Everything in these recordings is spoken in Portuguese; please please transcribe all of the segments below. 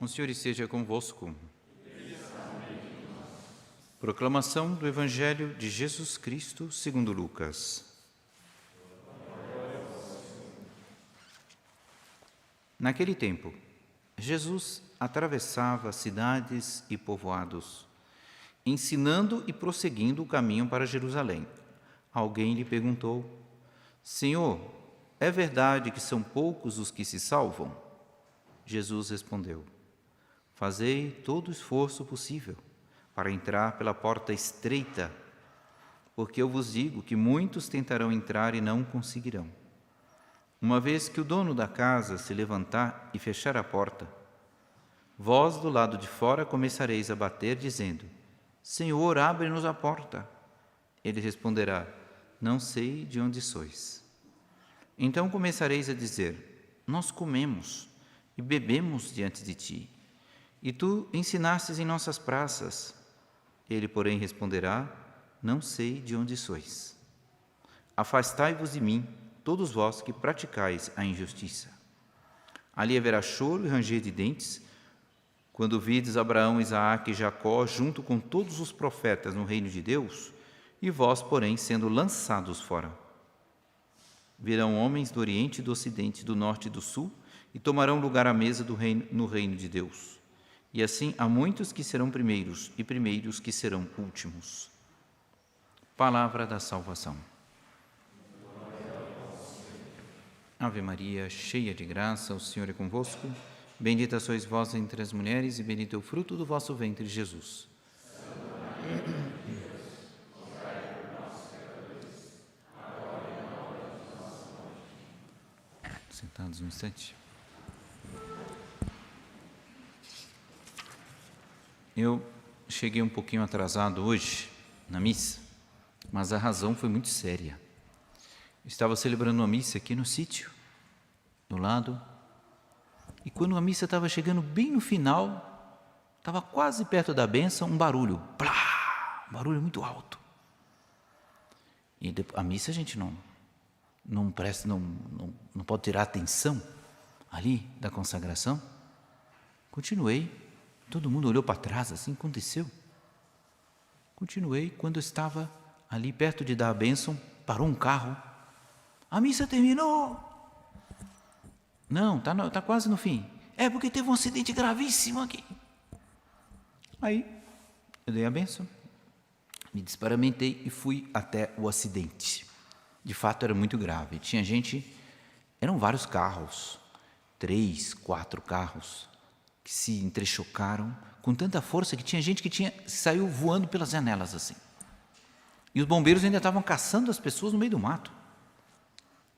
O Senhor esteja convosco. Proclamação do Evangelho de Jesus Cristo segundo Lucas. Naquele tempo, Jesus atravessava cidades e povoados, ensinando e prosseguindo o caminho para Jerusalém. Alguém lhe perguntou: Senhor, é verdade que são poucos os que se salvam? Jesus respondeu: Fazei todo o esforço possível para entrar pela porta estreita, porque eu vos digo que muitos tentarão entrar e não conseguirão. Uma vez que o dono da casa se levantar e fechar a porta, vós do lado de fora começareis a bater, dizendo: Senhor, abre-nos a porta. Ele responderá: Não sei de onde sois. Então começareis a dizer: Nós comemos e bebemos diante de ti, e tu ensinastes em nossas praças. Ele, porém, responderá: Não sei de onde sois. Afastai-vos de mim, todos vós que praticais a injustiça. Ali haverá choro e ranger de dentes, quando vides Abraão, Isaque e Jacó junto com todos os profetas no reino de Deus, e vós, porém, sendo lançados fora. Virão homens do Oriente e do Ocidente, do Norte e do Sul, e tomarão lugar à mesa no reino de Deus. E assim há muitos que serão primeiros, e primeiros que serão últimos. Palavra da salvação. Ave Maria, cheia de graça, o Senhor é convosco. Bendita sois vós entre as mulheres, e bendito é o fruto do vosso ventre, Jesus. Sentados um instante. Eu cheguei um pouquinho atrasado hoje na missa, mas a razão foi muito séria. Eu estava celebrando uma missa aqui no sítio, do lado, e quando a missa estava chegando bem no final, estava quase perto da bênção, um barulho, plá, um barulho muito alto. E a missa a gente não pode tirar atenção ali da consagração. Continuei. Todo mundo olhou para trás, assim, aconteceu. Continuei, quando eu estava ali perto de dar a bênção, parou um carro. A missa terminou. Não, tá quase no fim. É porque teve um acidente gravíssimo aqui. Aí, eu dei a bênção, me desparamentei e fui até o acidente. De fato, era muito grave. Tinha gente, eram vários carros, 3, 4 carros, que se entrechocaram com tanta força que tinha gente que saiu voando pelas janelas assim. E os bombeiros ainda estavam caçando as pessoas no meio do mato.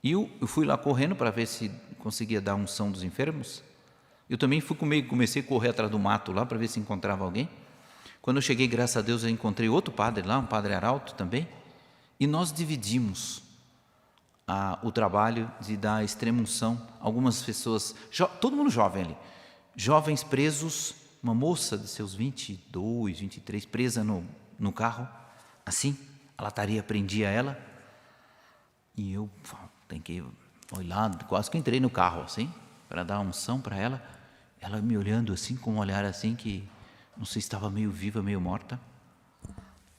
E eu fui lá correndo para ver se conseguia dar unção dos enfermos. Eu também comecei a correr atrás do mato lá para ver se encontrava alguém. Quando eu cheguei, graças a Deus, eu encontrei outro padre lá, um padre Arauto também, e nós dividimos o trabalho de dar a extrema unção. Algumas pessoas, todo mundo jovem ali, jovens presos, uma moça de seus 22, 23, presa no carro, assim, a lataria prendia ela, e eu olhar, quase que entrei no carro, assim, para dar unção para ela, ela me olhando assim, com um olhar assim que, não sei se estava meio viva, meio morta,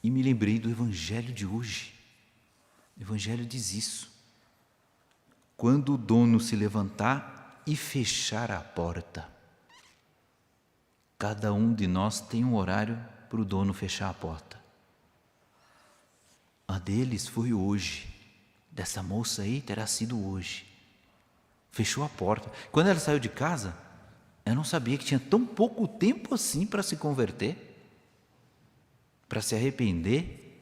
e me lembrei do Evangelho de hoje. O Evangelho diz isso: quando o dono se levantar e fechar a porta. Cada um de nós tem um horário para o dono fechar a porta. A deles foi hoje. Dessa moça aí terá sido hoje. Fechou a porta. Quando ela saiu de casa, eu não sabia que tinha tão pouco tempo assim para se converter, para se arrepender,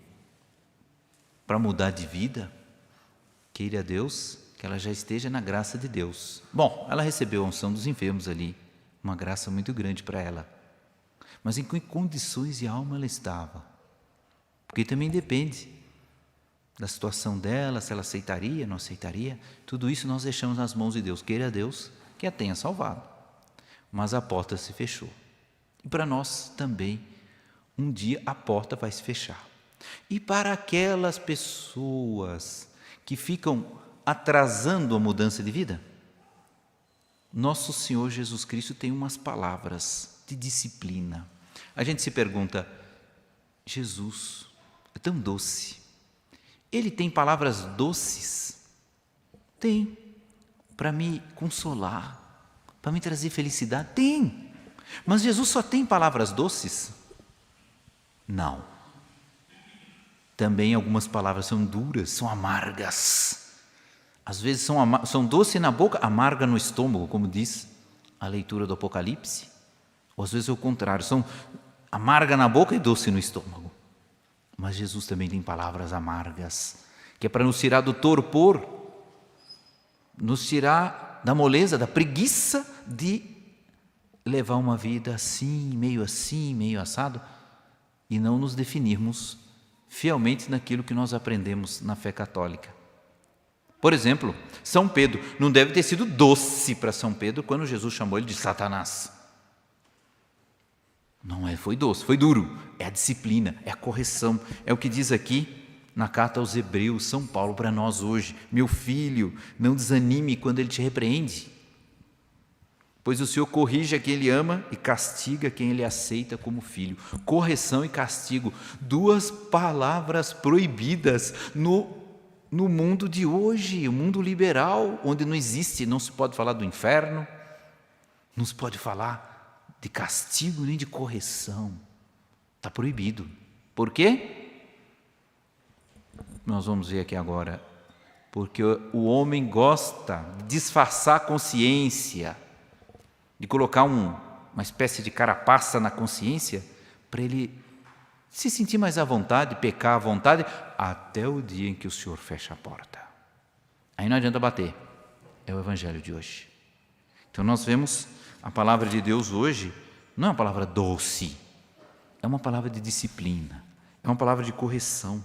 para mudar de vida. Queira Deus que ela já esteja na graça de Deus. Bom, ela recebeu a unção dos enfermos ali, uma graça muito grande para ela. Mas em que condições de alma ela estava? Porque também depende da situação dela, se ela aceitaria, não aceitaria. Tudo isso nós deixamos nas mãos de Deus. Queira Deus que a tenha salvado. Mas a porta se fechou. E para nós também, um dia a porta vai se fechar. E para aquelas pessoas que ficam atrasando a mudança de vida, nosso Senhor Jesus Cristo tem umas palavras de disciplina. A gente se pergunta, Jesus é tão doce, Ele tem palavras doces? Tem, para me consolar, para me trazer felicidade? Tem, mas Jesus só tem palavras doces? Não. Também algumas palavras são duras, são amargas. Às vezes são doces na boca, amarga no estômago, como diz a leitura do Apocalipse. Ou às vezes é o contrário, são amarga na boca e doce no estômago. Mas Jesus também tem palavras amargas, que é para nos tirar do torpor, nos tirar da moleza, da preguiça de levar uma vida assim, meio assado, e não nos definirmos fielmente naquilo que nós aprendemos na fé católica. Por exemplo, São Pedro, não deve ter sido doce para São Pedro quando Jesus chamou ele de Satanás. Não foi doce, foi duro. É a disciplina, é a correção. É o que diz aqui na carta aos Hebreus, São Paulo para nós hoje. Meu filho, não desanime quando ele te repreende, pois o Senhor corrige a quem Ele ama e castiga quem Ele aceita como filho. Correção e castigo, duas palavras proibidas no mundo de hoje, o mundo liberal, onde não se pode falar do inferno, não se pode falar de castigo nem de correção. Está proibido. Por quê? Nós vamos ver aqui agora. Porque o homem gosta de disfarçar a consciência, de colocar uma espécie de carapaça na consciência, para ele se sentir mais à vontade, pecar à vontade, até o dia em que o Senhor fecha a porta. Aí não adianta bater. É o Evangelho de hoje. Então nós vemos a palavra de Deus hoje, não é uma palavra doce, é uma palavra de disciplina, é uma palavra de correção.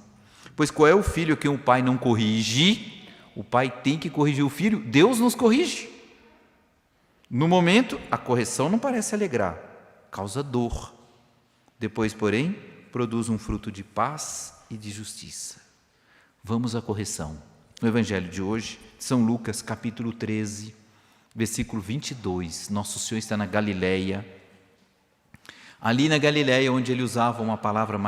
Pois qual é o filho que um pai não corrige? O pai tem que corrigir o filho, Deus nos corrige. No momento, a correção não parece alegrar, causa dor. Depois, porém, produz um fruto de paz e de justiça. Vamos à correção. No Evangelho de hoje, São Lucas, capítulo 13, versículo 22. Nosso Senhor está na Galileia. Ali na Galileia, onde ele usava uma palavra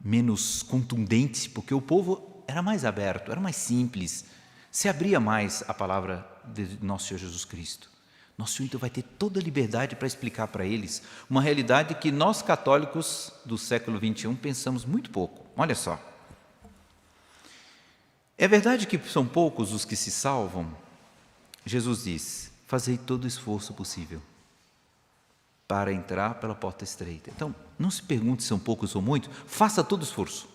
menos contundente, porque o povo era mais aberto, era mais simples, se abria mais a palavra de nosso Senhor Jesus Cristo. Nosso Senhor então vai ter toda a liberdade para explicar para eles uma realidade que nós católicos do século XXI pensamos muito pouco. Olha só. É verdade que são poucos os que se salvam? Jesus diz, fazei todo o esforço possível para entrar pela porta estreita. Então, não se pergunte se são poucos ou muitos, faça todo o esforço,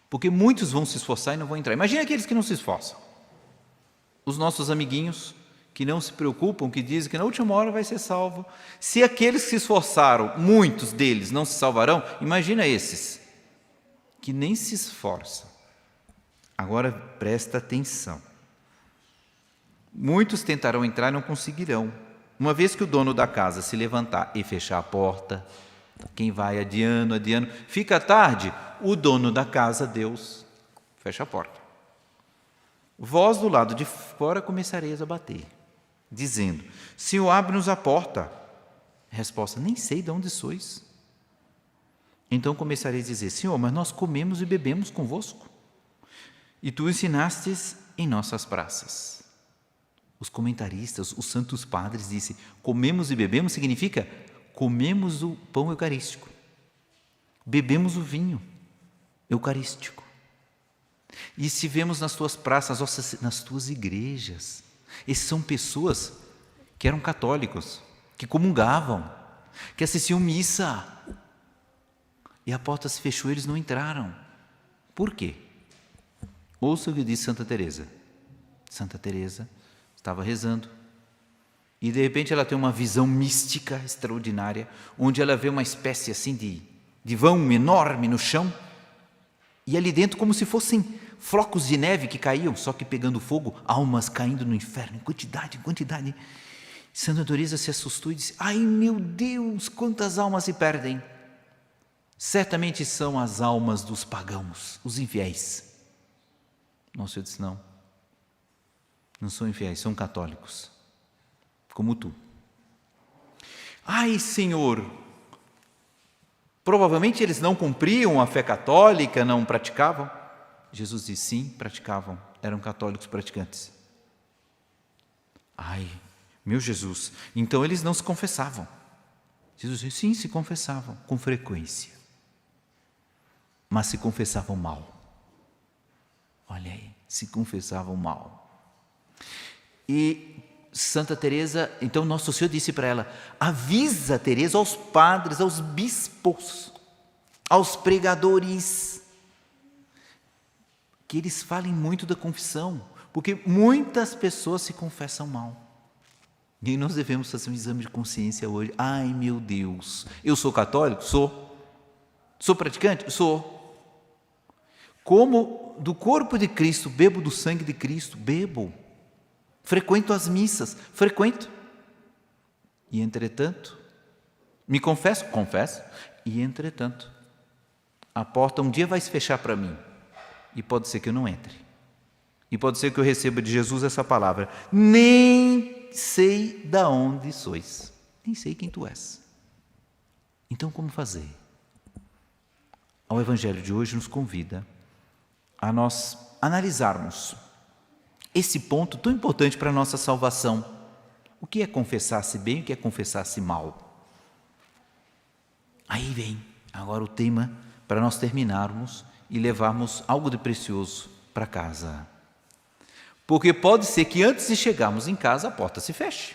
porque muitos vão se esforçar e não vão entrar. Imagina aqueles que não se esforçam. Os nossos amiguinhos que não se preocupam, que dizem que na última hora vai ser salvo. Se aqueles que se esforçaram, muitos deles não se salvarão, imagina esses que nem se esforçam. Agora presta atenção. Muitos tentarão entrar e não conseguirão. Uma vez que o dono da casa se levantar e fechar a porta, quem vai adiando, fica tarde, o dono da casa, Deus, fecha a porta. Vós do lado de fora começareis a bater, dizendo, Senhor, abre-nos a porta. Resposta, nem sei de onde sois. Então começareis a dizer, Senhor, mas nós comemos e bebemos convosco, e tu ensinastes em nossas praças. Os comentaristas, os santos padres dizem, comemos e bebemos significa comemos o pão eucarístico, bebemos o vinho eucarístico, e estivemos nas tuas praças, nas tuas igrejas. Esses são pessoas que eram católicos, que comungavam, que assistiam missa, e a porta se fechou, eles não entraram. Por quê? Ouça o que diz Santa Teresa. Santa Teresa estava rezando e de repente ela tem uma visão mística extraordinária, onde ela vê uma espécie assim de vão enorme no chão, e ali dentro como se fossem flocos de neve que caíam, só que pegando fogo, almas caindo no inferno, em quantidade. Santa Teresa se assustou e disse, ai meu Deus, quantas almas se perdem. Certamente são as almas dos pagãos, os infiéis. Nossa, eu disse, não são infiéis, são católicos. como tu. Ai, Senhor, provavelmente eles não cumpriam a fé católica, não praticavam. Jesus disse, sim, praticavam, eram católicos praticantes. Ai, meu Jesus, então eles não se confessavam. Jesus disse, sim, se confessavam, com frequência. Mas se confessavam mal. Olha aí, se confessavam mal. E Santa Teresa, então Nosso Senhor disse para ela, avisa, Teresa, aos padres, aos bispos, aos pregadores, que eles falem muito da confissão, porque muitas pessoas se confessam mal. E nós devemos fazer um exame de consciência hoje. Ai, meu Deus, eu sou católico? Sou. Sou praticante? Sou. Como do corpo de Cristo, bebo do sangue de Cristo, bebo. Frequento as missas, frequento. E entretanto, me confesso? Confesso. E entretanto, a porta um dia vai se fechar para mim. E pode ser que eu não entre. E pode ser que eu receba de Jesus essa palavra. Nem sei de onde sois. Nem sei quem tu és. Então como fazer? O Evangelho de hoje nos convida a nós analisarmos esse ponto tão importante para a nossa salvação. O que é confessar-se bem e o que é confessar-se mal? Aí vem agora o tema para nós terminarmos e levarmos algo de precioso para casa. Porque pode ser que antes de chegarmos em casa a porta se feche.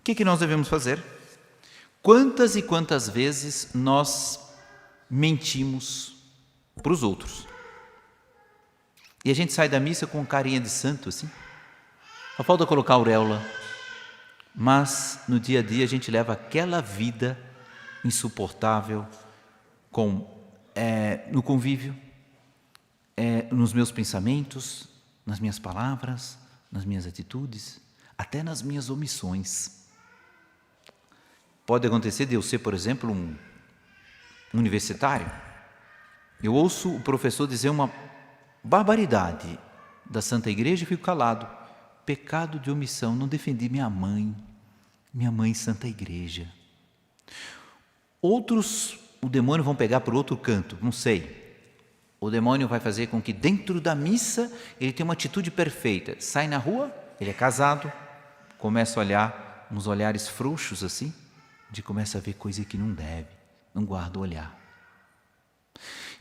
O que nós devemos fazer? Quantas e quantas vezes nós mentimos para os outros? E a gente sai da missa com carinha de santo assim. Só falta colocar auréola. Mas no dia a dia a gente leva aquela vida insuportável no convívio, nos meus pensamentos, nas minhas palavras, nas minhas atitudes, até nas minhas omissões. Pode acontecer de eu ser, por exemplo, um universitário. Eu ouço o professor dizer uma barbaridade da Santa Igreja e fico calado. Pecado de omissão, não defendi minha mãe Santa Igreja. Outros, o demônio vão pegar por outro canto, não sei. O demônio vai fazer com que dentro da missa ele tenha uma atitude perfeita. Sai na rua, ele é casado, começa a olhar uns olhares frouxos assim, começa a ver coisa que não deve, não guarda o olhar.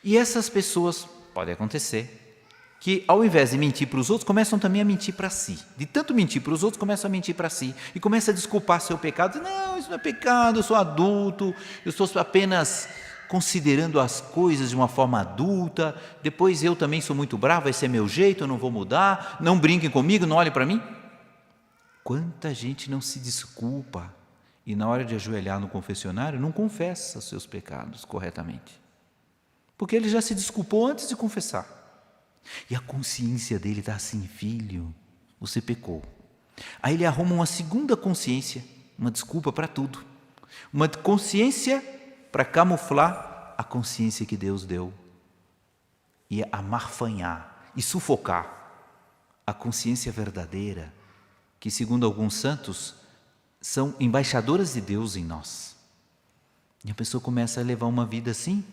E essas pessoas, pode acontecer, que ao invés de mentir para os outros, começam também a mentir para si. De tanto mentir para os outros, começam a mentir para si. E começam a desculpar seu pecado. Não, isso não é pecado, eu sou adulto, eu estou apenas considerando as coisas de uma forma adulta. Depois eu também sou muito bravo, esse é meu jeito, eu não vou mudar. Não brinquem comigo, não olhem para mim. Quanta gente não se desculpa e na hora de ajoelhar no confessionário não confessa os seus pecados corretamente. Porque ele já se desculpou antes de confessar. E a consciência dele está assim, filho, você pecou. Aí ele arruma uma segunda consciência, uma desculpa para tudo. Uma consciência para camuflar a consciência que Deus deu. E amarfanhar e sufocar a consciência verdadeira, que segundo alguns santos, são embaixadoras de Deus em nós. E a pessoa começa a levar uma vida assim,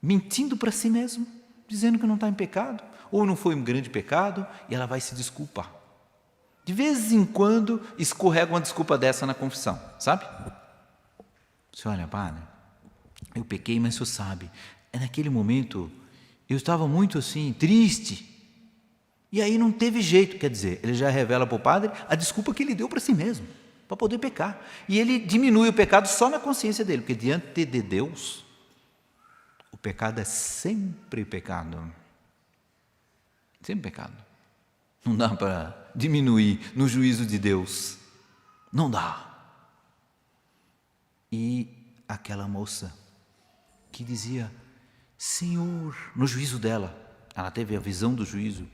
mentindo para si mesmo, dizendo que não está em pecado, ou não foi um grande pecado, e ela vai se desculpar. De vez em quando escorrega uma desculpa dessa na confissão, sabe? Você olha, padre, eu pequei, mas o senhor sabe, naquele momento eu estava muito assim, triste, e aí não teve jeito, quer dizer, ele já revela para o padre a desculpa que ele deu para si mesmo, para poder pecar. E ele diminui o pecado só na consciência dele, porque diante de Deus, o pecado é sempre pecado. Sempre pecado. Não dá para diminuir no juízo de Deus. Não dá. E aquela moça que dizia, Senhor, no juízo dela, ela teve a visão do juízo,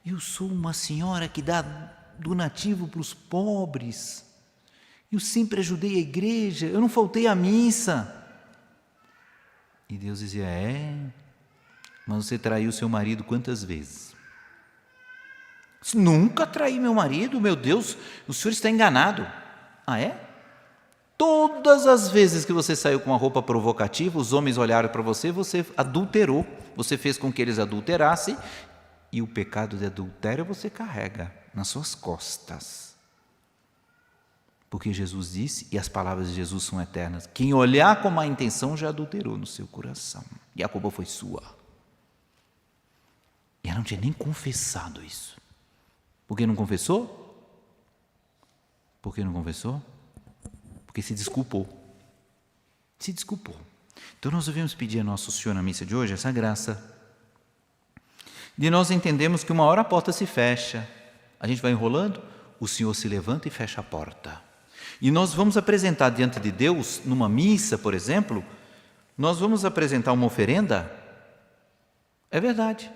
eu sou uma senhora que dá donativo para os pobres, eu sempre ajudei a igreja, eu não faltei à missa. E Deus dizia, mas você traiu seu marido quantas vezes? Nunca traí meu marido, meu Deus, o senhor está enganado. Ah, é? Todas as vezes que você saiu com uma roupa provocativa, os homens olharam para você, você adulterou, você fez com que eles adulterassem, e o pecado de adultério você carrega nas suas costas. Porque Jesus disse, e as palavras de Jesus são eternas, quem olhar com má intenção já adulterou no seu coração, e a culpa foi sua. E ela não tinha nem confessado isso. Por que não confessou? Por que não confessou? Porque se desculpou. Se desculpou. Então nós devemos pedir a Nosso Senhor na missa de hoje essa graça de nós entendemos que uma hora a porta se fecha, a gente vai enrolando, o Senhor se levanta e fecha a porta. E nós vamos apresentar diante de Deus, numa missa, por exemplo, nós vamos apresentar uma oferenda, é verdade,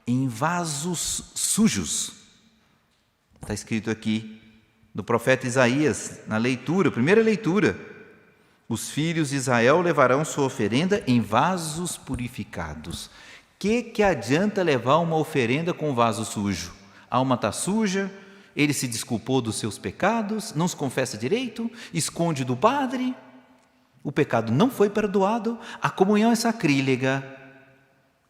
em vasos sujos. Está escrito aqui no profeta Isaías, na leitura, primeira leitura: os filhos de Israel levarão sua oferenda em vasos purificados. Que adianta levar uma oferenda com um vaso sujo? A alma está suja, ele se desculpou dos seus pecados, não se confessa direito, esconde do padre, o pecado não foi perdoado, a comunhão é sacrílega.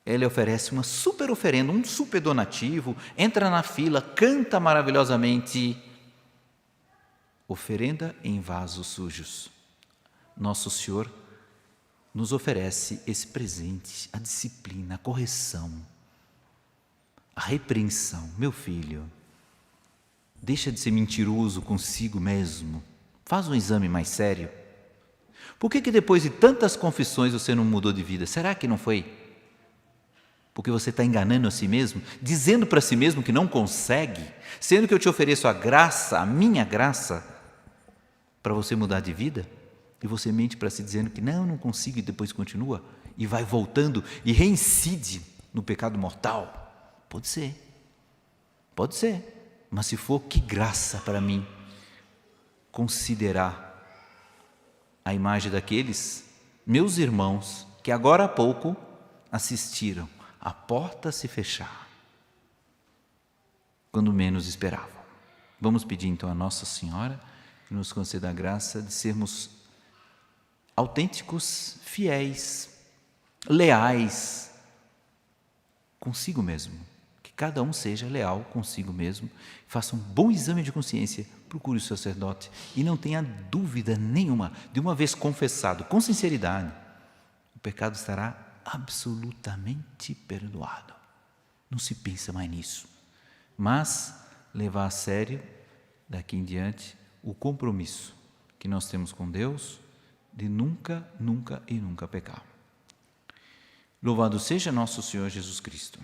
Ele oferece uma super oferenda, um super donativo, entra na fila, canta maravilhosamente. Oferenda em vasos sujos. Nosso Senhor nos oferece esse presente, a disciplina, a correção, a repreensão. Meu filho, deixa de ser mentiroso consigo mesmo, faz um exame mais sério. Por que depois de tantas confissões você não mudou de vida? Será que não foi porque você está enganando a si mesmo, dizendo para si mesmo que não consegue, sendo que eu te ofereço a graça, a minha graça, para você mudar de vida? E você mente para si dizendo que não consigo, e depois continua, e vai voltando e reincide no pecado mortal. Pode ser, mas se for, que graça para mim considerar a imagem daqueles meus irmãos que agora há pouco assistiram a porta se fechar, quando menos esperavam. Vamos pedir então a Nossa Senhora que nos conceda a graça de sermos autênticos, fiéis, leais consigo mesmo. Que cada um seja leal consigo mesmo, faça um bom exame de consciência, procure o sacerdote e não tenha dúvida nenhuma, de uma vez confessado com sinceridade, o pecado estará absolutamente perdoado. Não se pensa mais nisso, mas levar a sério daqui em diante o compromisso que nós temos com Deus de nunca, nunca e nunca pecar. Louvado seja nosso Senhor Jesus Cristo.